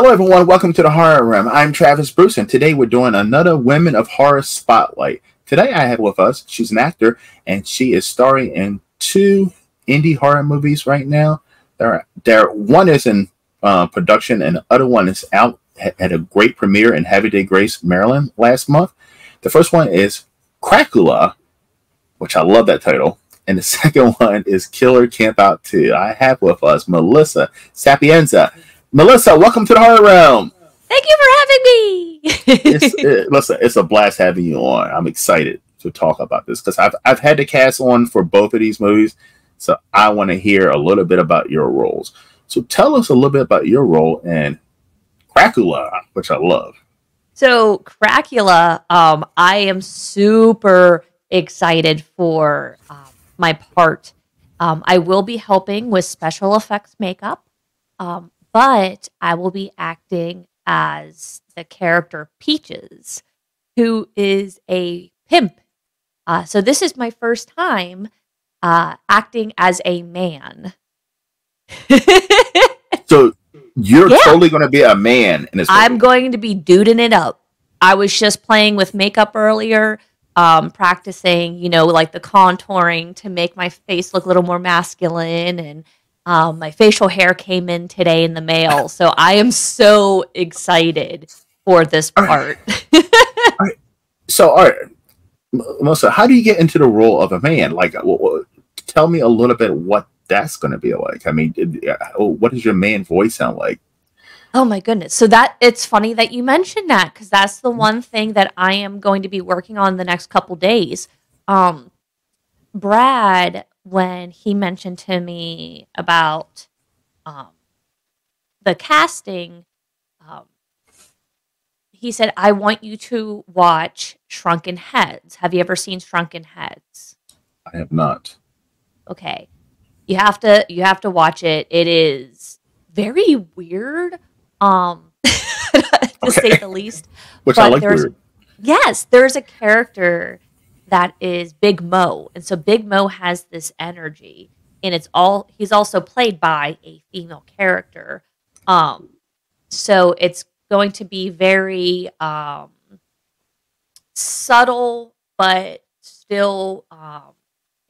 Hello, everyone. Welcome to the Horror Room. I'm Travis Bruce, and today we're doing another Women of Horror Spotlight. Today I have with us, she's an actor, and she is starring in two indie horror movies right now. One is in production, and the other one is out. Had a great premiere in Happy Day Grace, Maryland last month. The first one is CRACULA, which I love that title. And the second one is Killer Campout 2. I have with us Melissa Sapienza. Melissa, welcome to the Horror Realm. Thank you for having me. Listen, it's a blast having you on. I'm excited to talk about this because I've had the cast on for both of these movies, so I want to hear a little bit about your roles. So tell us a little bit about your role in CRACULA, which I love. So CRACULA, I am super excited for my part. I will be helping with special effects makeup. But I will be acting as the character Peaches, who is a pimp. So this is my first time acting as a man. So you're totally going to be a man in this movie. I'm going to be duding it up. I was just playing with makeup earlier, practicing, like the contouring to make my face look a little more masculine, and my facial hair came in today in the mail, so I am so excited for this part. All right. Melissa, how do you get into the role of a man? Like, tell me a little bit what that's going to be like. I mean, what does your man voice sound like? Oh my goodness. So it's funny that you mentioned that, because that's the one thing that I am going to be working on the next couple days. Brad, when he mentioned to me about the casting, he said, I want you to watch Shrunken Heads. Have you ever seen Shrunken Heads? I have not. Okay. You have to watch it. It is very weird, to say the least. Which I like weird. Yes, there's a character that is Big Mo. And so Big Mo has this energy, and he's also played by a female character. So it's going to be very subtle, but still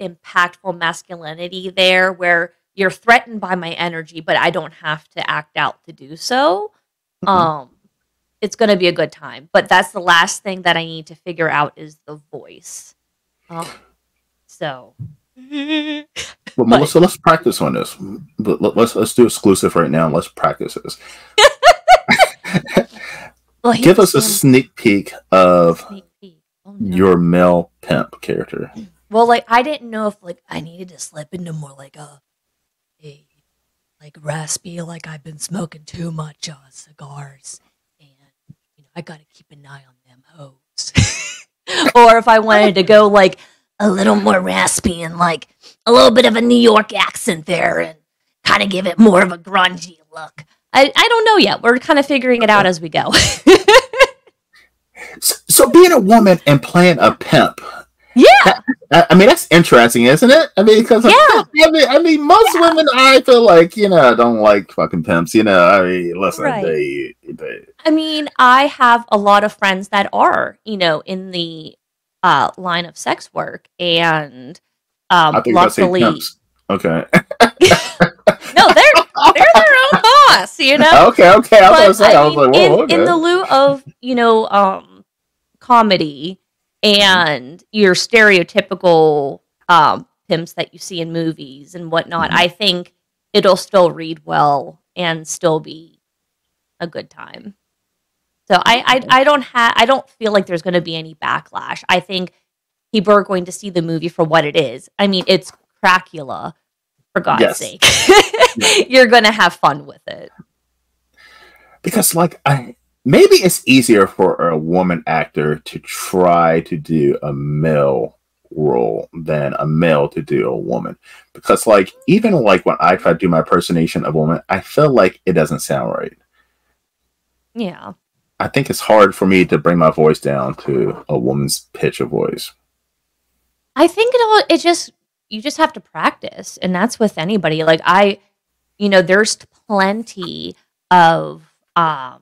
impactful masculinity there, where you're threatened by my energy, but I don't have to act out to do so. Mm-hmm. It's going to be a good time. But that's the last thing that I need to figure out is the voice. Well, Melissa, let's practice on this. But let's do exclusive right now. Let's practice this. Give us a sneak peek of your male pimp character. Well, I didn't know if I needed to slip into more raspy, I've been smoking too much cigars. I gotta keep an eye on them hoes. Or if I wanted to go a little more raspy and a little bit of a New York accent there and kind of give it more of a grungy look. I don't know yet. We're kind of figuring it out as we go. So being a woman and playing a pimp. Yeah. That's interesting, isn't it? Because most women, I feel don't like fucking pimps. Listen, right. I have a lot of friends that are, in the line of sex work, and luckily, okay. No, they're their own boss, Okay. I was gonna say, I was like, whoa, okay. In the lieu of comedy and your stereotypical pimps that you see in movies and whatnot, I think it'll still read well and still be a good time. So I don't feel like there's going to be any backlash. I think people are going to see the movie for what it is. It's CRACULA, for God's sake. You're going to have fun with it. Because maybe it's easier for a woman actor to try to do a male role than a male to do a woman. Because even when I try to do my impersonation of a woman, I feel like it doesn't sound right. Yeah. I think it's hard for me to bring my voice down to a woman's pitch of voice. I think you just have to practice, and that's with anybody. There's plenty of um,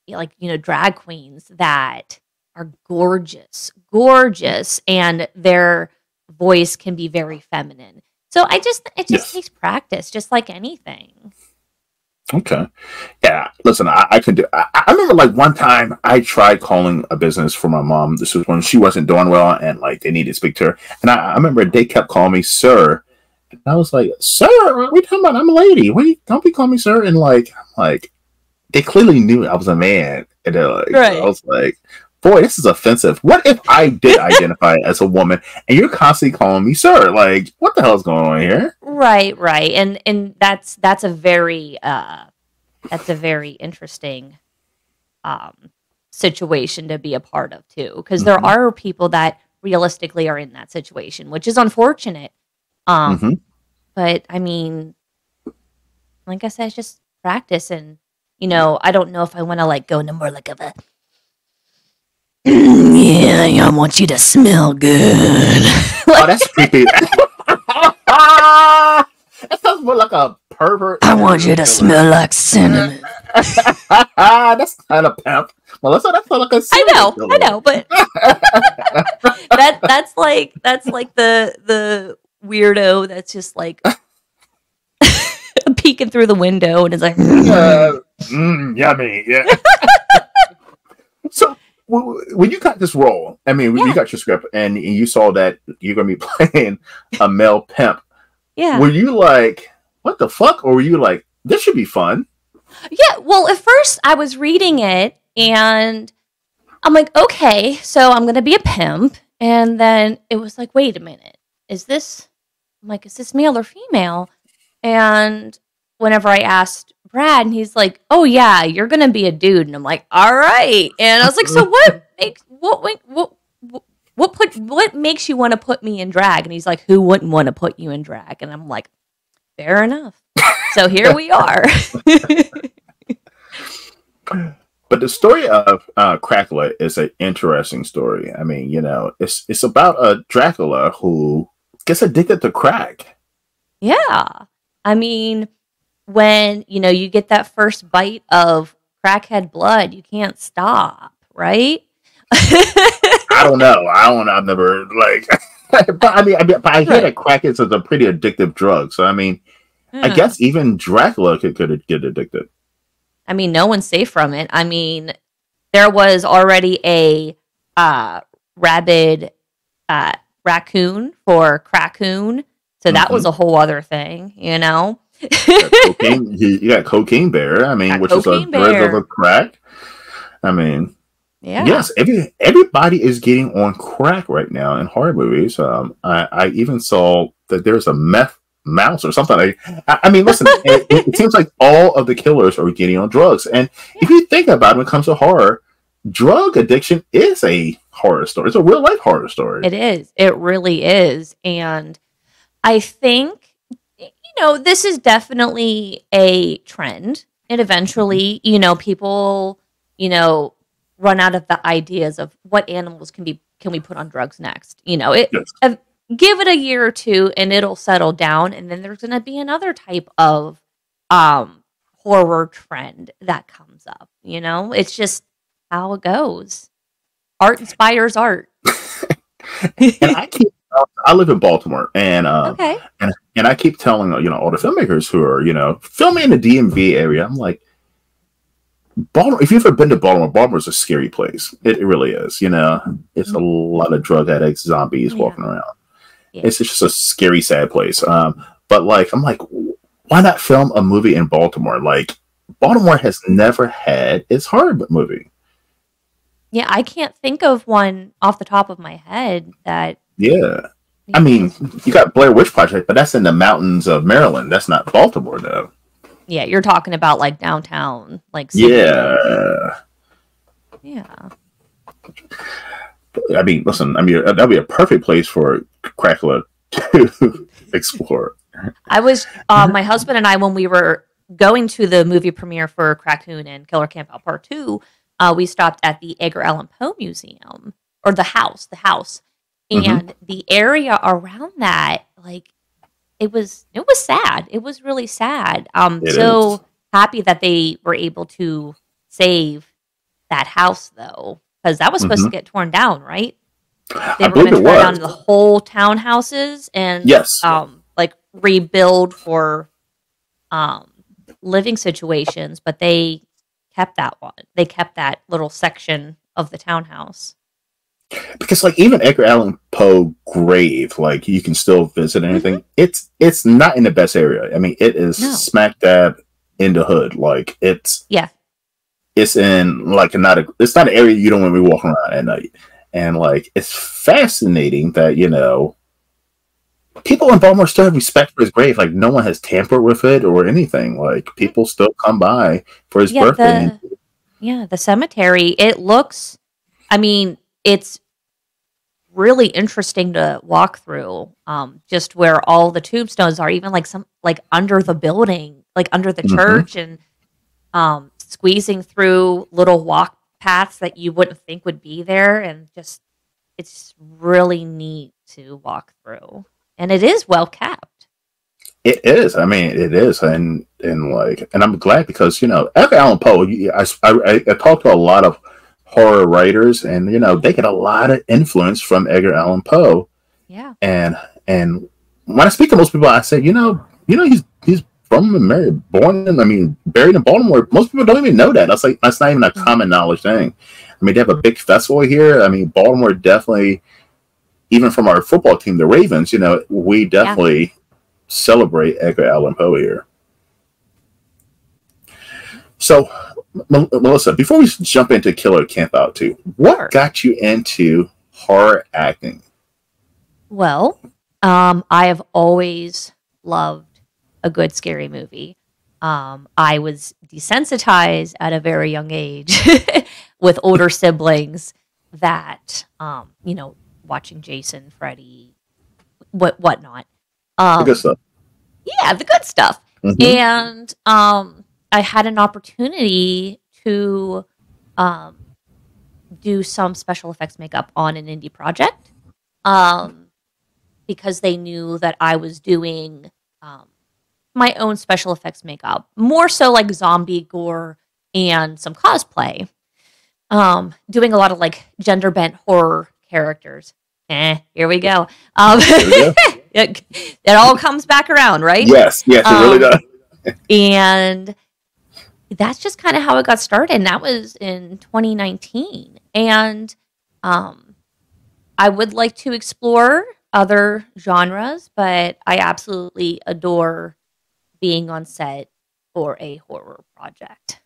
like, drag queens that are gorgeous, gorgeous, and their voice can be very feminine. So it just Yes. takes practice, just like anything. Okay. Yeah. Listen, I could do. I remember like one time I tried calling a business for my mom. This was when she wasn't doing well, and like they needed to speak to her. And I remember they kept calling me sir, and I was like, "Sir, what are we talking about? I'm a lady. Don't be calling me sir." And like they clearly knew I was a man, and they're like, I Right. was like, "Boy, this is offensive. What if I did identify as a woman, and you're constantly calling me sir? Like, what the hell's going on here?" Right, right. And that's a very interesting situation to be a part of too, because there Hmm. are people that realistically are in that situation, which is unfortunate. Hmm. But I mean, like I said, it's just practice, and I don't know if I want to like go into more like of a yeah, I want you to smell good. Oh, Like, that's creepy. That sounds more like a pervert I want serial you to killer. smell like cinnamon. That's kind of pimp. Melissa, that's not like a serial I killer. know, but that's like the weirdo that's just like peeking through the window and is like, Uh, yummy. Yeah. So when you got this role, I mean, when you yeah, got your script and you saw that you're going to be playing a male pimp, yeah, were you like, what the fuck? Or were you like, this should be fun? yeah. Well, at first I was reading it and I'm like, okay, so I'm gonna be a pimp, and then it was like, wait a minute, is this? I'm like, is this male or female? And whenever I asked Brad, and he's like, "Oh yeah, you're gonna be a dude," and I'm like, "All right." And I was like, "So what makes you want to put me in drag?" And he's like, "Who wouldn't want to put you in drag?" And I'm like, "Fair enough." So here we are. But the story of Cracula is an interesting story. I mean, it's about a Dracula who gets addicted to crack. Yeah, I mean, when you get that first bite of crackhead blood, you can't stop, right? I don't know. I don't. I've never like. But but I hear Right. that crack is a pretty addictive drug. So I mean, I Yeah. guess even Dracula could get addicted. I mean, no one's safe from it. I mean, there was already a uh, rabid uh, raccoon for Cracoon, so that Hmm. was a whole other thing. Cocaine. You got Cocaine Bear. I mean, Got which is a Cocaine derivative Bear. of crack. I mean, Yeah. yes, everybody is getting on crack right now in horror movies. I even saw that there's a meth mouse or something. I mean, listen, it seems like all of the killers are getting on drugs. And if Yeah. you think about it, when it comes to horror, drug addiction is a horror story. It's a real life horror story. It is. It really is. And I think, this is definitely a trend. And eventually, people, run out of the ideas of what animals can we put on drugs next. Yes. Give it a year or two and it'll settle down. And then there's going to be another type of um, horror trend that comes up. It's just how it goes. Art inspires art. And I live in Baltimore, Okay. and I keep telling all the filmmakers who are filming in the DMV area. I'm like, Baltimore. If you've ever been to Baltimore, Baltimore's a scary place. It really is. It's a lot of drug addicts, zombies Yeah. walking around. Yeah. It's just a scary, sad place. But like, I'm like, why not film a movie in Baltimore? Like, Baltimore has never had its horror movie. Yeah, I can't think of one off the top of my head that Yeah. I mean, is. you got Blair Witch Project, but that's in the mountains of Maryland. That's not Baltimore, though. Yeah, you're talking about like downtown, like city life. Yeah. Yeah. I mean, listen, I mean, that'd be a perfect place for Crackula to explore. I was my husband and I, when we were going to the movie premiere for Cracoon and Killer Camp Out Part 2, we stopped at the Edgar Allan Poe Museum, or the house. Hmm. And the area around that, like, it was sad. It was really sad. It So is. happy that they were able to save that house, though, because that was supposed to get torn down, right? They I were believe going it to tear was. down the whole townhouses and Yes. like rebuild for um, living situations, but they kept that one. They kept that little section of the townhouse. Because like even Edgar Allan Poe grave, like you can still visit Hmm. anything. It's not in the best area. I mean, it is No. smack dab in the hood. Like Yeah. it's in like it's not an area you don't want to be walking around at night. And like it's fascinating that, people in Baltimore still have respect for his grave. Like no one has tampered with it or anything. Like people still come by for his Yeah, birthday. And the cemetery, it looks, I mean, it's really interesting to walk through. Just where all the tombstones are, even like some like under the building, like under the mhm. church, and squeezing through little walk paths that you wouldn't think would be there, and just it's really neat to walk through, and it is well kept. It is. I mean, it is, and I'm glad because Edgar Allan Poe. I talked to a lot of horror writers, and they get a lot of influence from Edgar Allan Poe. Yeah. And when I speak to most people, I say, he's from America, buried in Baltimore. Most people don't even know that. That's not even a Mhm. common knowledge thing. I mean, they have a big festival here. I mean, Baltimore definitely, even from our football team, the Ravens. We Yeah. definitely celebrate Edgar Allan Poe here. So, Melissa, before we jump into Killer Campout 2, what Sure. got you into horror acting? Well, I have always loved a good scary movie. I was desensitized at a very young age with older siblings that, watching Jason, Freddy, whatnot. The good Um, stuff. yeah, the good stuff. Hmm. And I had an opportunity to um, do some special effects makeup on an indie project. Um, because they knew that I was doing um, my own special effects makeup, more so like zombie gore and some cosplay. Doing a lot of like gender bent horror characters. Here we go. There we go. It all comes back around, right? Yes, yes, it really Um, does. and that's just kind of how it got started. And that was in 2019. And um, I would like to explore other genres, but I absolutely adore being on set for a horror project.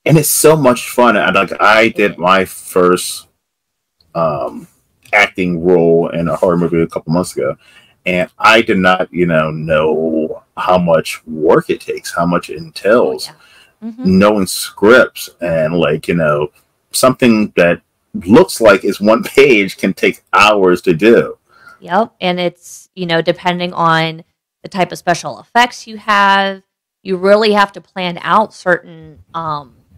And it's so much fun. And like I It did is. my first um, acting role in a horror movie a couple months ago, and I did not, know how much work it takes, how much it Oh entails, yeah. Hmm. knowing scripts, and like something that looks like it's one page can take hours to do. Yep. And it's, depending on the type of special effects you have, you really have to plan out certain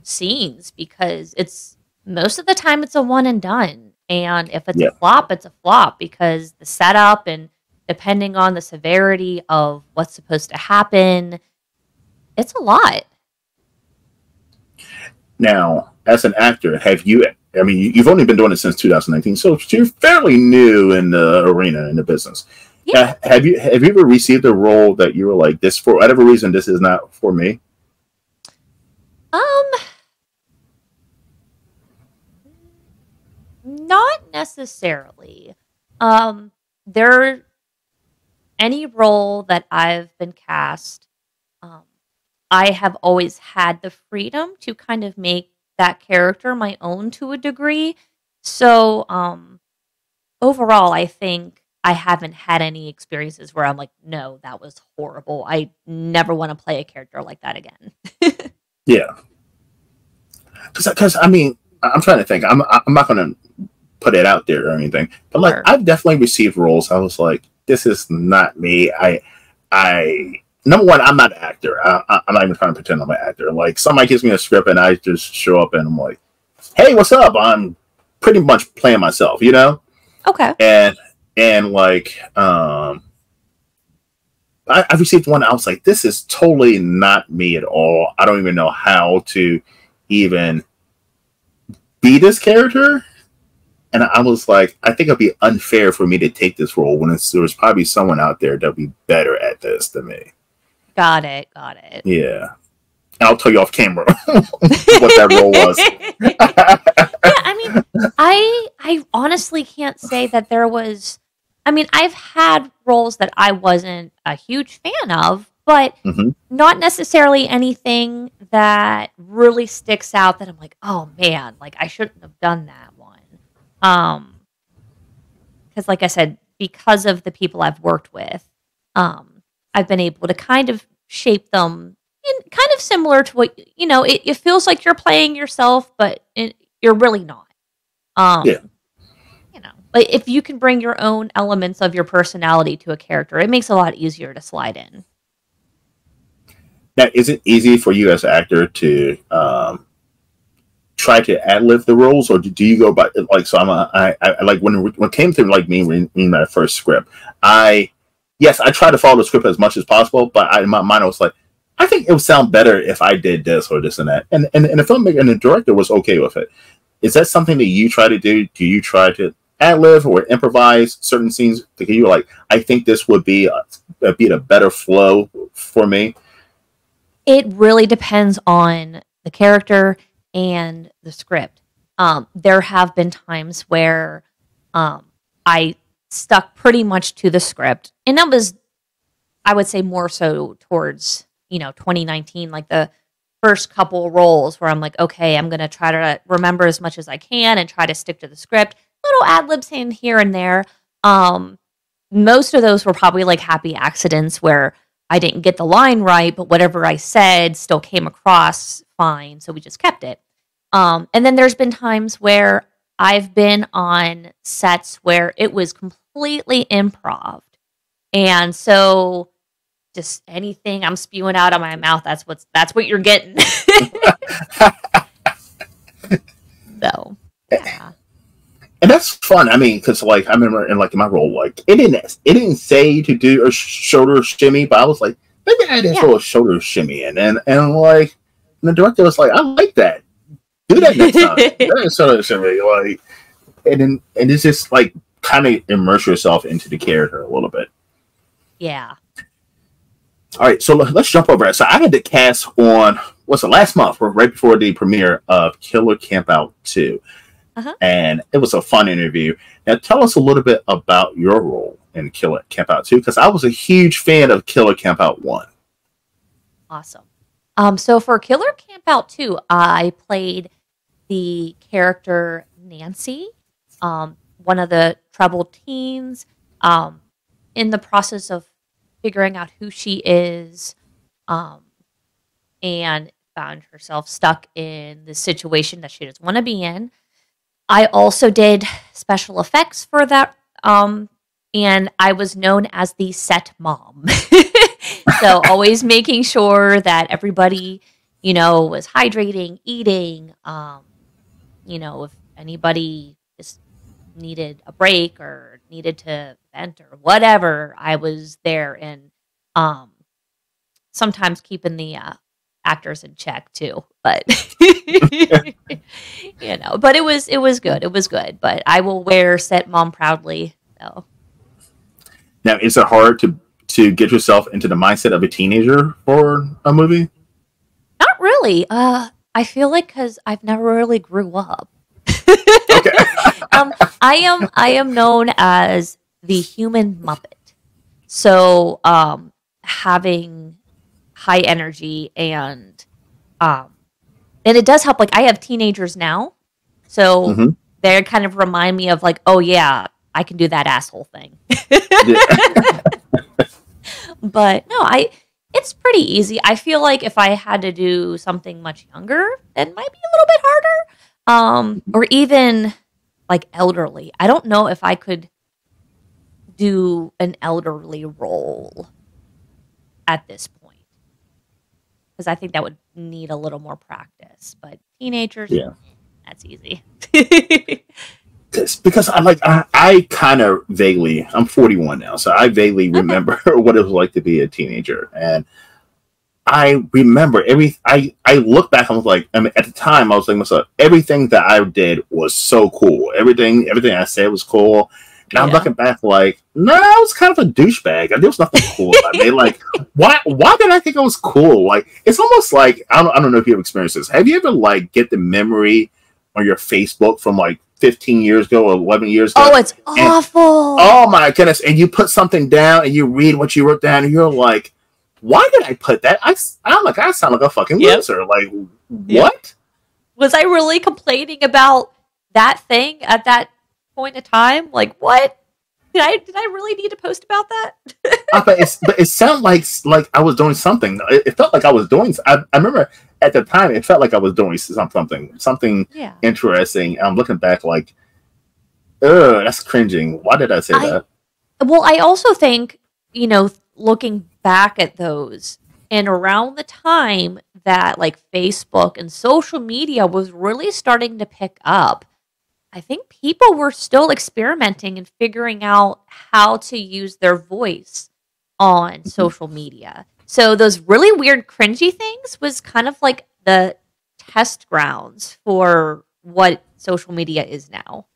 scenes because it's most of the time it's a one and done. And if it's a Yeah. flop, it's a flop because the setup and depending on the severity of what's supposed to happen, it's a lot. Now, as an actor, have you? I mean, you've only been doing it since 2019, so you're fairly new in the arena in the business. Yeah. Have you ever received a role that you were like, this for whatever reason, this is not for me? Um, Not necessarily. There any role that I've been cast, um, I have always had the freedom to kind of make that character my own to a degree. So, overall, I think I haven't had any experiences where I'm like, no, that was horrible. I never want to play a character like that again. Yeah, because I mean, I'm trying to think. I'm not going to put it out there or anything, but like Sure. I've definitely received roles. I was like, this is not me. I number one, I'm not an actor. I'm not even trying to pretend I'm an actor. Like somebody gives me a script and I just show up and I'm like, hey, what's up? I'm pretty much playing myself. Okay. And like I received one. I was like, this is totally not me at all. I don't even know how to even be this character. And I was like, I think it'd be unfair for me to take this role when there's probably someone out there that'll be better at this than me. Got it. Got it. Yeah. And I'll tell you off camera what that role was. Yeah, I mean, I honestly can't say that there was. I mean, I've had roles that I wasn't a huge fan of, but not necessarily anything that really sticks out that I'm like, oh man, like I shouldn't have done that one. Because like I said, because of the people I've worked with, I've been able to kind of shape them in kind of similar to what, it feels like you're playing yourself, but you're really not. Yeah. But if you can bring your own elements of your personality to a character, it makes it a lot easier to slide in. Now, is it easy for you as an actor to try to ad-lib the roles, or do you go by like? So I like when it came to like me reading my first script. I try to follow the script as much as possible, but in my mind I was like, I think it would sound better if I did this or this and that, and the filmmaker and the director was okay with it. Is that something that you try to do? Do you try to ad-lib or improvise certain scenes? Because you're like, I think this would be a better flow for me. It really depends on the character and the script. There have been times where I stuck pretty much to the script, and that was, I would say, more so towards 2019, like the first couple roles where I'm like, okay, I'm gonna try to remember as much as I can and try to stick to the script. Little ad libs in here and there. Most of those were probably like happy accidents where I didn't get the line right, but whatever I said still came across fine, so we just kept it. And then there's been times where I've been on sets where it was completely improv. And so just anything I'm spewing out of my mouth, that's what you're getting. So, yeah. And that's fun. I mean, because like I remember in my role, like it didn't say to do a shoulder shimmy, but I was like, maybe I did throw a shoulder shimmy in, and the director was like, I like that. Do that next time. That shoulder shimmy, like, and it's just like kind of immerse yourself into the character a little bit. Yeah. All right, so let's jump over it. So I had to cast on last month, right before the premiere of Killer Campout 2. And it was a fun interview. Now, tell us a little bit about your role in Killer Campout 2, because I was a huge fan of Killer Campout 1. Awesome. So for Killer Campout 2, I played the character Nancy, one of the troubled teens, in the process of figuring out who she is, and found herself stuck in the situation that she doesn't want to be in. I also did special effects for that, and I was known as the set mom. So always making sure that everybody, was hydrating, eating, if anybody just needed a break or needed to vent or whatever, I was there, and sometimes keeping the actors in check too, but but it was good. It was good, but I will wear set mom proudly. So now, is it hard to get yourself into the mindset of a teenager for a movie? Not really. I feel like because I've never really grew up. Okay. I am known as the human Muppet. So having high energy and it does help. Like I have teenagers now, so they kind of remind me of like, oh yeah, I can do that asshole thing. But no, it's pretty easy. I feel like if I had to do something much younger, it might be a little bit harder. Or even like elderly. I don't know if I could do an elderly role at this point, because I think that would need a little more practice. But teenagers, that's easy. because I kind of vaguely, I'm 41 now, so I vaguely remember what it was like to be a teenager, and I remember I look back and was like, I mean, at the time I was like myself, everything that I did was so cool. Everything I said was cool. And I'm looking back like, no, I was kind of a douchebag. There was nothing cool about me. Like, why did I think I was cool? Like, it's almost like, I don't know if you have experienced this. Have you ever like get the memory on your Facebook from like 15 years ago or 11 years ago? Oh, it's awful. Oh my goodness. And you put something down and you read what you wrote down and you're like, why did I put that? I sound like a fucking loser. Like, what? Was I really complaining about that thing at that point in time? Like, what? Did I really need to post about that? but it sounded like I was doing something. It felt like I was doing. I remember at the time it felt like I was doing something interesting. I'm looking back like, ugh, that's cringing. Why did I say that? Well, I also think, looking back at those and around the time that like Facebook and social media was really starting to pick up, I think people were still experimenting and figuring out how to use their voice on social media. So those really weird, cringy things was kind of like the test grounds for what social media is now.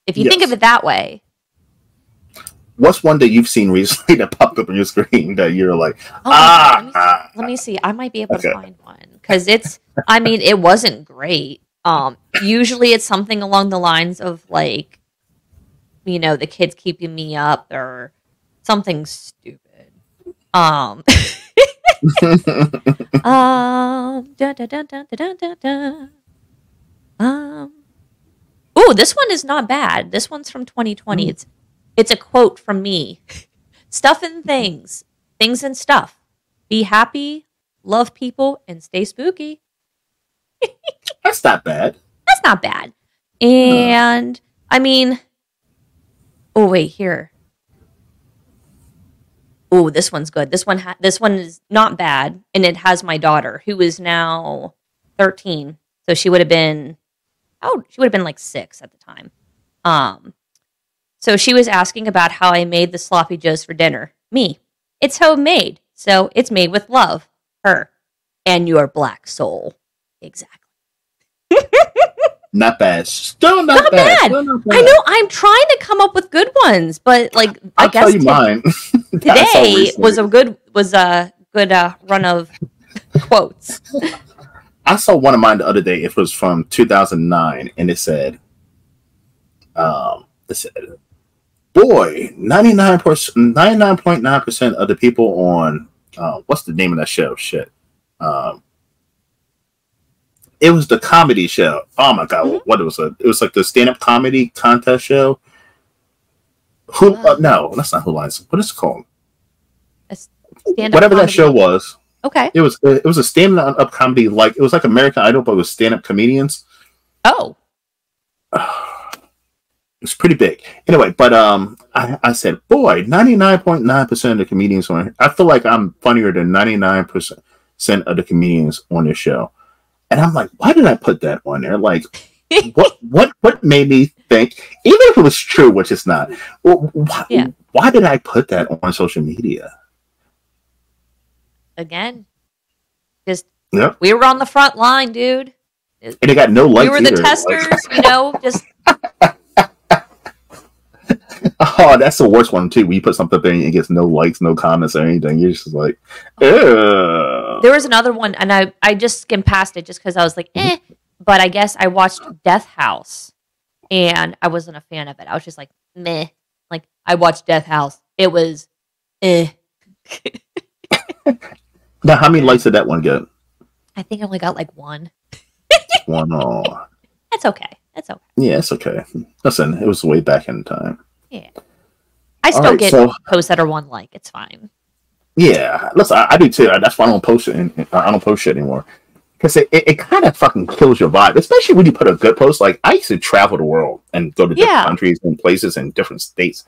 If you think of it that way. What's one that you've seen recently that popped up on your screen that you're like, let me see. I might be able to find one because it wasn't great. Usually it's something along the lines of like, the kids keeping me up or something stupid. Dun, dun, dun, dun, dun, dun, dun, dun. Oh, this one is not bad. This one's from 2020. It's a quote from me. Stuff and things and stuff. Be happy, love people, and stay spooky. That's not bad. That's not bad. And oh wait, here. Oh, this one's good. This one is not bad, and it has my daughter, who is now 13. So she would have been like 6 at the time. So she was asking about how I made the sloppy joes for dinner. Me. It's homemade, so it's made with love. Her. And your black soul. Exactly. Not bad. Still not bad. Still not bad. I know. I'm trying to come up with good ones, but like I guess tell you mine. Today was a good run of quotes. I saw one of mine the other day. It was from 2009, and it said, "Boy, 99.9% of the people on what's the name of that show? Shit." It was the comedy show. Oh my god, what it was? It was like the stand-up comedy contest show. No, that's not Who Lines. What is it called? Whatever that show was. Okay. It was a stand-up comedy, like it was like American Idol, but it was stand-up comedians. Oh. It was pretty big. Anyway, but I said, boy, 99.9% of the comedians on here. I feel like I'm funnier than 99% of the comedians on this show. And I'm like, why did I put that on there? Like, what made me think, even if it was true, which it's not, why did I put that on social media? Again, just we were on the front line, dude. And it got no likes. We were the testers, just. Oh, that's the worst one too. When you put something up there and it gets no likes, no comments, or anything, you're just like, ugh. There was another one, and I just skimmed past it just because I was like, eh. But I guess I watched Death House, and I wasn't a fan of it. I was just like, meh. Like, I watched Death House. It was, eh. Now, how many likes did that one get? I think I only got like 1. One. Oh. That's okay. That's okay. Yeah, it's okay. Listen, it was way back in time. Yeah. I still get posts that are 1 like. It's fine. Yeah. Listen, I do too. That's why I don't post it. I don't post shit anymore. Because it kind of fucking kills your vibe. Especially when you put a good post. Like, I used to travel the world and go to different countries and places and different states.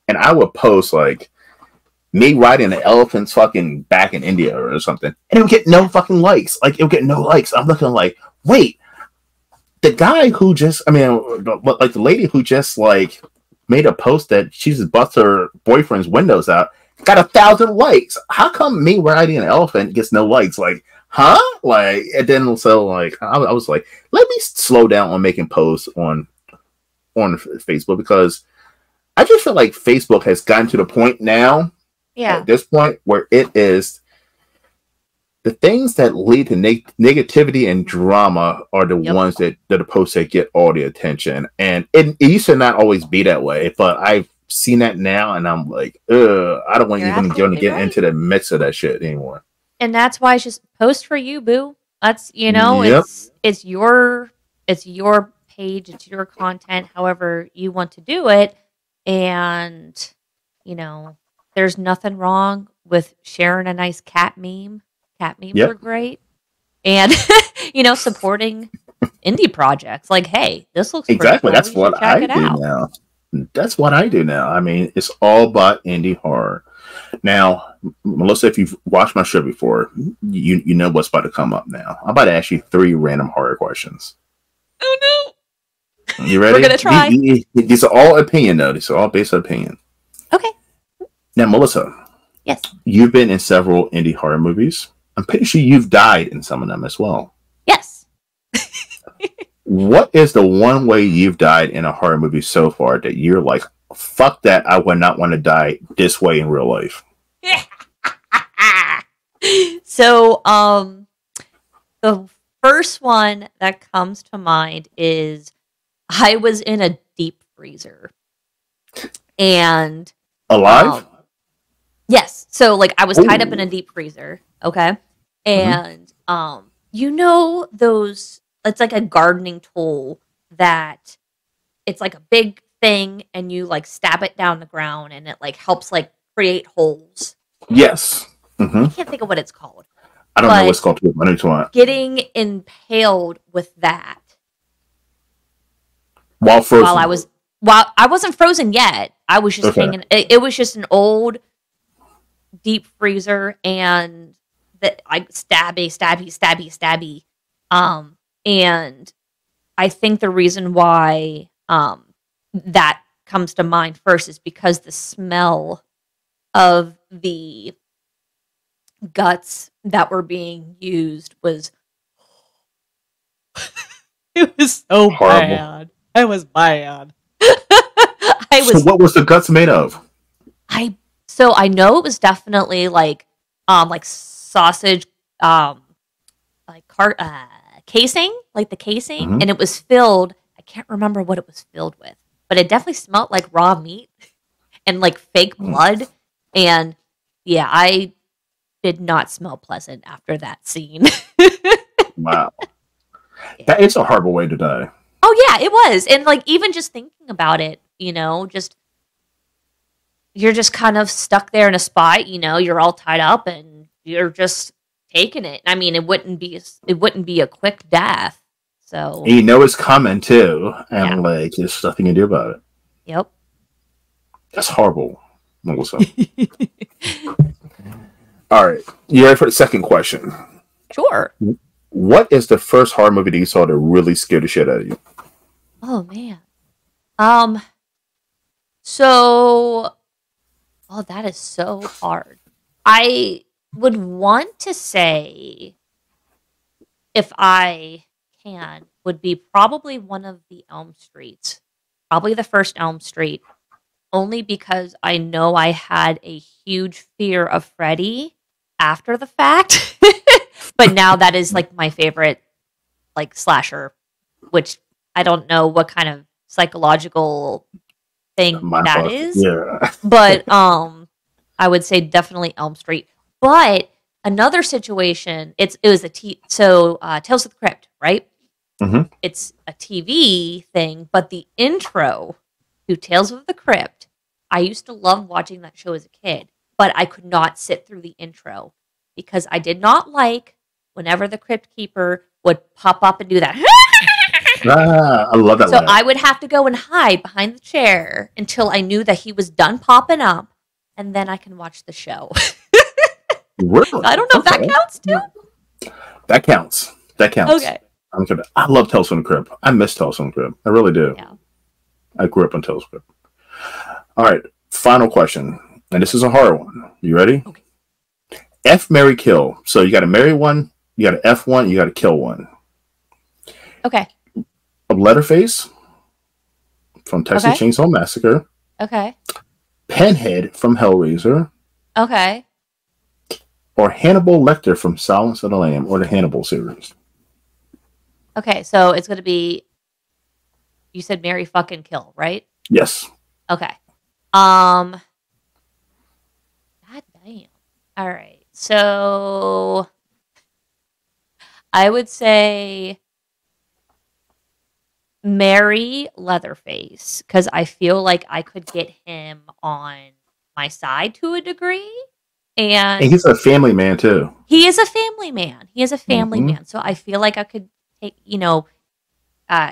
And I would post, like, me riding an elephant's fucking back in India or something. And it would get no fucking likes. Like, it would get no likes. I'm looking like, wait. the guy who just, I mean, like the lady who just like made a post that she just busts her boyfriend's windows out, got 1,000 likes. How come me riding an elephant gets no likes? Like, huh? Like, and then so like I was like, let me slow down on making posts on Facebook, because I just feel like Facebook has gotten to the point now, at this point, where it is the things that lead to negativity and drama are the ones that are the posts that get all the attention. And it used to not always be that way, but I've seen that now, and I'm like, I don't want to even get into the mix of that shit anymore. And that's why it's just post for you, boo. That's, you know, it's your page, it's your content, however you want to do it. And, you know, there's nothing wrong with sharing a nice cat meme. Cat memes are great. And, you know, supporting indie projects. Like, hey, this looks exactly. Cool. That's what I do now. That's what I do now. I mean, it's all about indie horror. Now, Melissa, if you've watched my show before, you know what's about to come up now. I'm about to ask you 3 random horror questions. Oh, no. You ready? We're going to try. These are all opinion, though. These are all based on opinion. Okay. Now, Melissa. Yes. You've been in several indie horror movies. I'm pretty sure you've died in some of them as well. Yes. What is the one way you've died in a horror movie so far that you're like, fuck that, I would not want to die this way in real life? So, the first one that comes to mind is I was in a deep freezer. And alive? Yes. So like I was tied up in a deep freezer. Okay. And you know those, it's like a gardening tool that it's like a big thing and you like stab it down the ground and it like helps like create holes. Yes. I can't think of what it's called. I don't know what it's called. I know what you want. Getting impaled with that. While frozen. While I wasn't frozen yet. I was just hanging. It was just an old deep freezer, and that I stabby. And I think the reason why that comes to mind first is because the smell of the guts that were being used was it was so horrible. Bad. It was bad. So what was the guts made of? I know it was definitely like sausage casing, like the casing, and it was filled, I can't remember what it was filled with, but it definitely smelled like raw meat and like fake blood. And yeah, I did not smell pleasant after that scene. Wow. Yeah. That is a horrible way to die. Oh yeah, it was. And like even just thinking about it, you know, you're just kind of stuck there in a spot, you know, you're all tied up and you're just taking it. I mean, it wouldn't be a quick death. So and you know it's coming too, and like there's nothing you can do about it. Yep. That's horrible. Melissa. All right. You ready for the second question? Sure. What is the first horror movie that you saw that really scared the shit out of you? Oh man. That is so hard. I would want to say, if I can, would be probably one of the Elm Streets. Probably the first Elm Street. Only because I know I had a huge fear of Freddy after the fact. But now that is like my favorite like slasher, which I don't know what kind of psychological thing that is. Yeah. But I would say definitely Elm Street. But another situation, it was Tales of the Crypt, right? Mm-hmm. It's a TV thing, but the intro to Tales of the Crypt, I used to love watching that show as a kid, but I could not sit through the intro because I did not like whenever the Crypt Keeper would pop up and do that. I love that. So I would have to go and hide behind the chair until I knew that he was done popping up, and then I can watch the show. Really? So I don't know if that counts too. That counts. Okay. I love Tales from the Crypt. I miss Tales from the Crypt. I really do. Yeah. I grew up on Tales from the Crypt. All right, final question, and this is a hard one. You ready? Okay. F, marry, kill. So you got to marry one, you got to F one, you got to kill one. Okay. Leatherface from Texas Chainsaw Massacre. Okay. Pinhead from Hellraiser. Okay. Or Hannibal Lecter from Silence of the Lamb or the Hannibal series. Okay, so it's going to be, you said marry, fucking kill, right? Yes. Okay. God damn. All right. So I would say marry Leatherface because I feel like I could get him on my side to a degree. And he's a family man too. He is a family man. He is a family man. So I feel like I could take,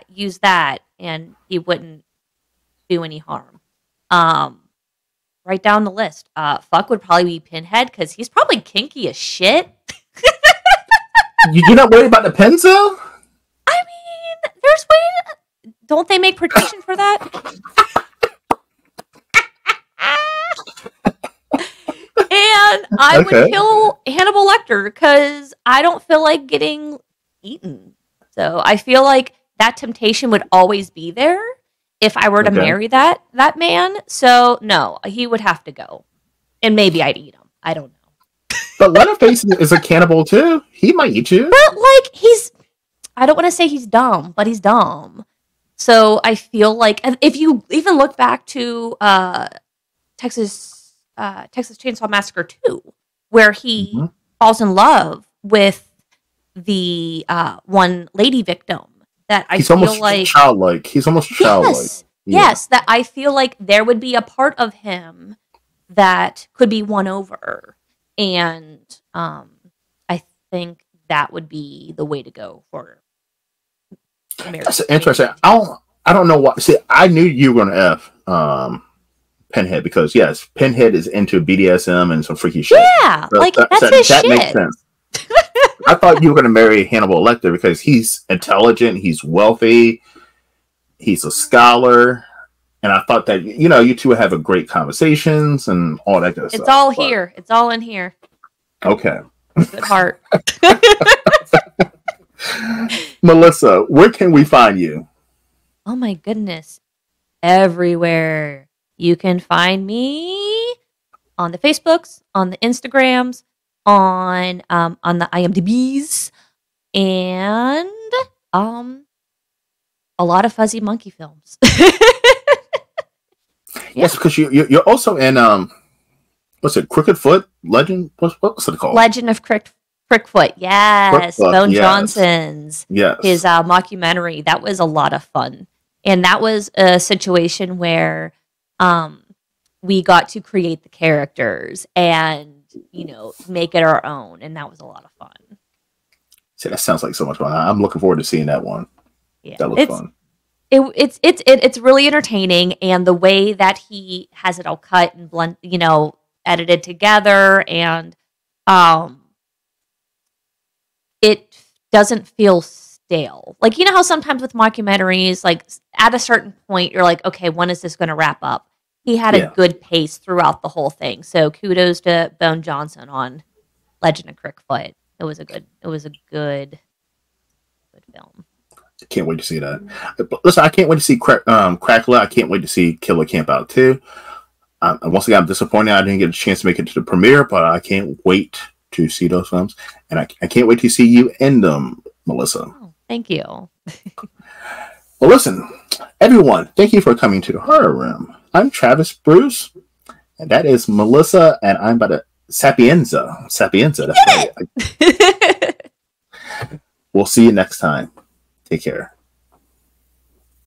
use that and he wouldn't do any harm. Right down the list. Fuck would probably be Pinhead because he's probably kinky as shit. You're not worried about the pencil? I mean, there's ways. Don't they make protection for that? And I would kill Hannibal Lecter because I don't feel like getting eaten. So I feel like that temptation would always be there if I were to marry that man. So no, he would have to go. And maybe I'd eat him. I don't know. But Leatherface is a cannibal too. He might eat you. But I don't want to say he's dumb, but he's dumb. So I feel like if you even look back to Texas Chainsaw Massacre 2, where he falls in love with the one lady victim, that I feel like childlike. He's almost childlike. Yes, that I feel like there would be a part of him that could be won over, and I think that would be the way to go for marriage. That's interesting. I don't know why. See, I knew you were gonna F Pinhead because yes, Pinhead is into BDSM and some freaky shit. Yeah, that's his shit. Makes sense. I thought you were going to marry Hannibal Lecter because he's intelligent, he's wealthy, he's a scholar, and I thought that you two would have a great conversations and all that good stuff. It's all here. It's all in here. Okay. Good heart. Melissa, where can we find you? Oh my goodness. Everywhere. You can find me on the Facebooks, on the Instagrams, on the IMDb's, and a lot of Fuzzy Monkey films. Yes, because you're also in what's it, Crooked Foot Legend? What's it called? Legend of Crickfoot. Yes, Bone Johnson's. Yes, his mockumentary. That was a lot of fun, and that was a situation where we got to create the characters and make it our own, and that was a lot of fun. See, that sounds like so much fun. I'm looking forward to seeing that one. Yeah, that looks fun. It's really entertaining, and the way that he has it all cut and blend, edited together, and it doesn't feel stale. Like how sometimes with mockumentaries, like at a certain point, you're like, okay, when is this going to wrap up? He had a good pace throughout the whole thing. So kudos to Bone Johnson on Legend of Crickfoot. It was a good film. I can't wait to see that. Listen, I can't wait to see CRACULA. I can't wait to see Killer Campout 2. Once again, I'm disappointed I didn't get a chance to make it to the premiere, but I can't wait to see those films. And I can't wait to see you in them, Melissa. Oh, thank you. Well, listen, everyone, thank you for coming to the Horror Room. I'm Travis Bruce, and that is Melissa, and I'm by the Sapienza. That's right. We'll see you next time. Take care.